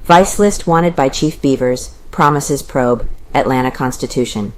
Vice list wanted by Chief Beavers, promises probe, Atlanta Constitution.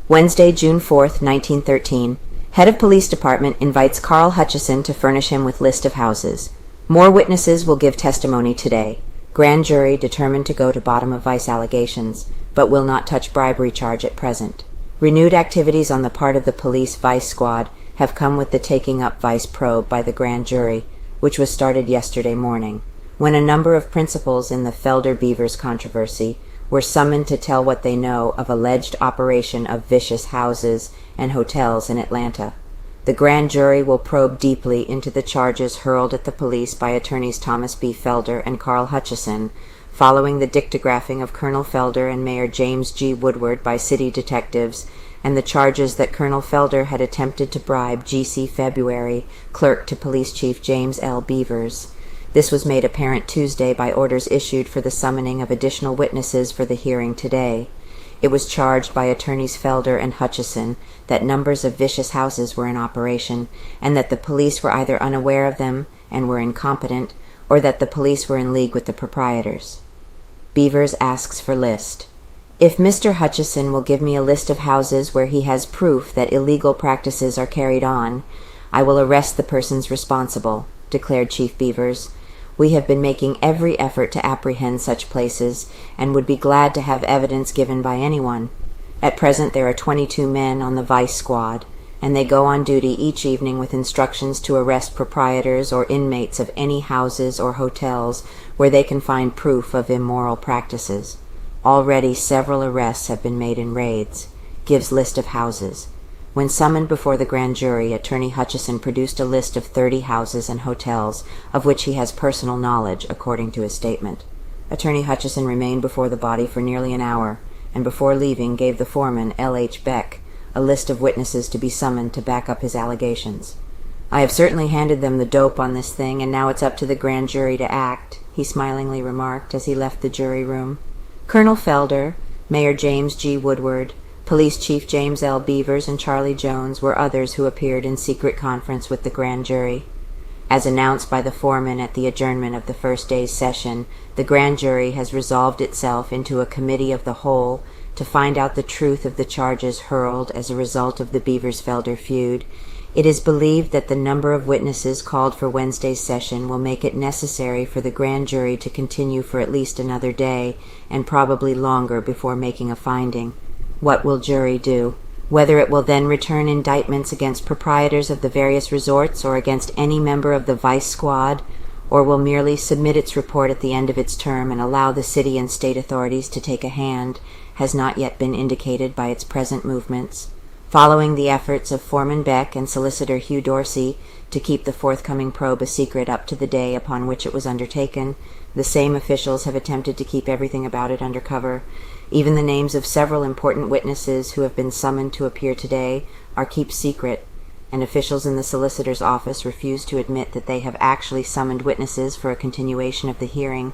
Wednesday, June 4th, 1913. Head of Police Department invites Carl Hutcheson to furnish him with list of houses. More witnesses will give testimony today. Grand jury determined to go to bottom of vice allegations, but will not touch bribery charge at present. Renewed activities on the part of the police vice squad have come with the taking up vice probe by the grand jury, which was started yesterday morning, when a number of principals in the Felder-Beavers controversy were summoned to tell what they know of alleged operation of vicious houses and hotels in Atlanta. The grand jury will probe deeply into the charges hurled at the police by attorneys Thomas B. Felder and Carl Hutcheson, following the dictagraphing of Colonel Felder and Mayor James G. Woodward by city detectives, and the charges that Colonel Felder had attempted to bribe G.C. Febuary, clerk to Police Chief James L. Beavers. This was made apparent Tuesday by orders issued for the summoning of additional witnesses for the hearing today. It was charged by attorneys Felder and Hutcheson that numbers of vicious houses were in operation, and that the police were either unaware of them and were incompetent, or that the police were in league with the proprietors. Beavers asks for list. If Mr. Hutcheson will give me a list of houses where he has proof that illegal practices are carried on, I will arrest the persons responsible, declared Chief Beavers. We have been making every effort to apprehend such places, and would be glad to have evidence given by anyone. At present there are 22 men on the vice squad, and they go on duty each evening with instructions to arrest proprietors or inmates of any houses or hotels where they can find proof of immoral practices. Already several arrests have been made in raids. Gives list of houses. When summoned before the grand jury, Attorney Hutcheson produced a list of 30 houses and hotels, of which he has personal knowledge, according to his statement. Attorney Hutcheson remained before the body for nearly an hour, and before leaving gave the foreman, L.H. Beck, a list of witnesses to be summoned to back up his allegations. I have certainly handed them the dope on this thing, and now it's up to the grand jury to act, he smilingly remarked as he left the jury room. Colonel Felder, Mayor James G. Woodward, Police Chief James L. Beavers, and Charlie Jones were others who appeared in secret conference with the grand jury. As announced by the foreman at the adjournment of the first day's session, the grand jury has resolved itself into a committee of the whole to find out the truth of the charges hurled as a result of the Beavers-Felder feud. It is believed that the number of witnesses called for Wednesday's session will make it necessary for the grand jury to continue for at least another day, and probably longer, before making a finding. What will jury do? Whether it will then return indictments against proprietors of the various resorts or against any member of the vice squad, or will merely submit its report at the end of its term and allow the city and state authorities to take a hand, has not yet been indicated by its present movements. Following the efforts of Foreman Beck and Solicitor Hugh Dorsey to keep the forthcoming probe a secret up to the day upon which it was undertaken, the same officials have attempted to keep everything about it under cover. Even the names of several important witnesses who have been summoned to appear today are kept secret, and officials in the solicitor's office refuse to admit that they have actually summoned witnesses for a continuation of the hearing,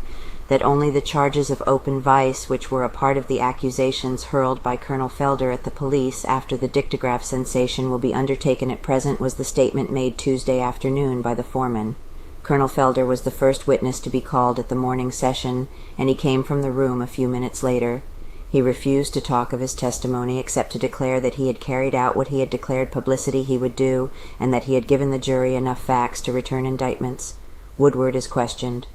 that only the charges of open vice, which were a part of the accusations hurled by Colonel Felder at the police after the dictagraph sensation, will be undertaken at present, was the statement made Tuesday afternoon by the foreman. Colonel Felder was the first witness to be called at the morning session, and he came from the room a few minutes later. He refused to talk of his testimony except to declare that he had carried out what he had declared publicity he would do, and that he had given the jury enough facts to return indictments. Woodward is questioned.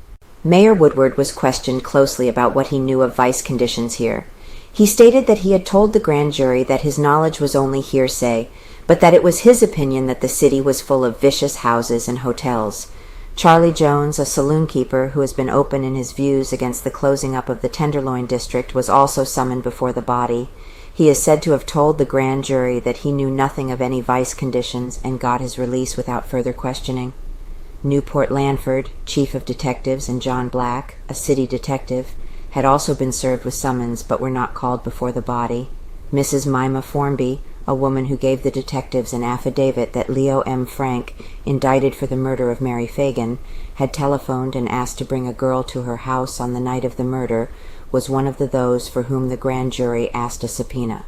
Mayor Woodward was questioned closely about what he knew of vice conditions here. He stated that he had told the grand jury that his knowledge was only hearsay, but that it was his opinion that the city was full of vicious houses and hotels. Charlie Jones, a saloon keeper who has been open in his views against the closing up of the Tenderloin district, was also summoned before the body. He is said to have told the grand jury that he knew nothing of any vice conditions and got his release without further questioning. Newport Lanford, chief of detectives, and John Black, a city detective, had also been served with summons but were not called before the body. Mrs. Mima Formby, a woman who gave the detectives an affidavit that Leo M. Frank, indicted for the murder of Mary Fagan, had telephoned and asked to bring a girl to her house on the night of the murder, was one of those for whom the grand jury asked a subpoena.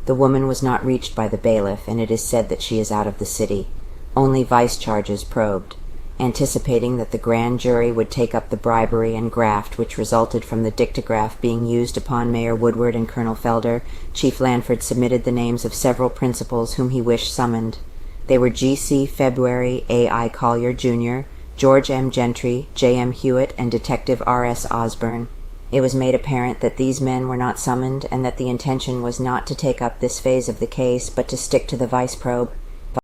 The woman was not reached by the bailiff, and it is said that she is out of the city. Only vice charges probed. Anticipating that the grand jury would take up the bribery and graft which resulted from the dictagraph being used upon Mayor Woodward and Colonel Felder, Chief Lanford submitted the names of several principals whom he wished summoned. They were G.C. Febuary, A.I. Collier, Jr., George M. Gentry, J.M. Hewitt, and Detective R.S. Osborne. It was made apparent that these men were not summoned, and that the intention was not to take up this phase of the case, but to stick to the vice probe.